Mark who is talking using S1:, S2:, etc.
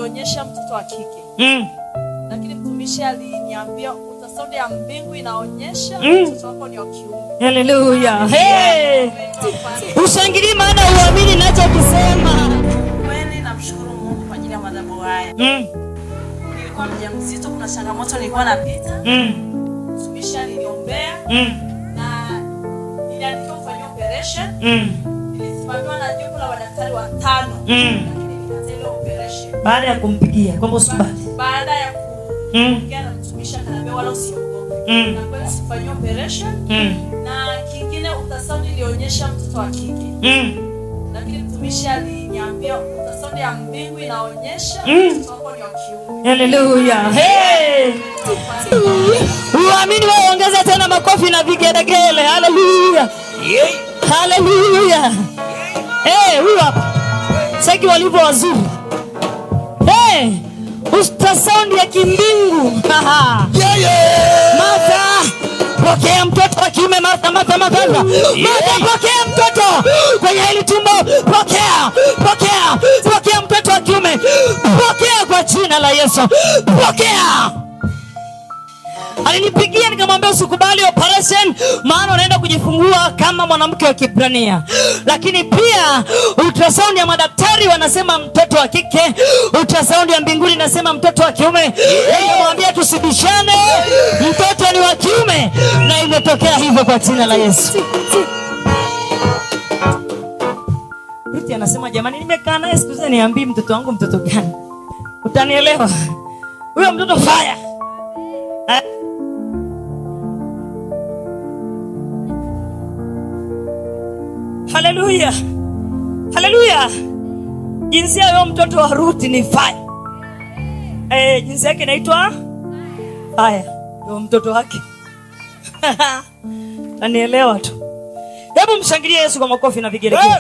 S1: ilionyesha mtoto wa kike. Lakini mtumishi aliniambia ultrasound ya mbingu inaonyesha mtoto wako ni wa kiume.
S2: Haleluya. Hey! Ushangilie maana uamini ninachokisema.
S1: Kweli namshukuru Mungu kwa ajili ya madhabahu haya. Nilikuwa mjamzito, kuna changamoto nilikuwa napita. Mtumishi aliniombea. Na niliandikiwa kufanya operation. Nilisimamiwa na jopo la madaktari 5. Lakini nikatenda operation.
S2: Baada ya kumpigia kwamba usikubali.
S1: Baada ya kuongea na mtumishi akaniambia wala usiogope. Na kweli sifanywa operation. Na kingine ultrasound ilionyesha mtoto wa kike. Lakini mtumishi aliniambia ultrasound ya mbingu inaonyesha mtoto wako ni wa kiume.
S2: Haleluya. Hey! Uamini wewe, ongeza tena makofi na vigelegele. Haleluya. Haleluya. Huyu hapa. Sasa walivyo wazuri. Ultrasound ya kimbingu. Martha, pokea mtoto wa kiume. Martha, pokea mtoto kwenye hili tumbo. Pokea mtoto wa kiume. Pokea kwa jina la Yesu. Pokea. Alinipigia nikamwambia usikubali operation, maana unaenda kujifungua kama mwanamke wa Kiebrania. Lakini pia ultrasound ya madaktari wanasema mtoto wa kike, ultrasound ya mbinguni inasema mtoto wa kiume. Nikamwambia tusibishane, mtoto ni wa kiume, na imetokea hivyo kwa jina la Yesu. Ruti anasema jamani, nimekaa naye siku zote niambii mtoto wangu mtoto gani. Utanielewa. Huyo mtoto fire. Haleluya. Haleluya. Jinsia ya mtoto wa Ruti ni fire. Jinsia yake inaitwa fire. Ndio mtoto wake. Anielewa tu. Hebu mshangilie Yesu kwa makofi na vigelegele.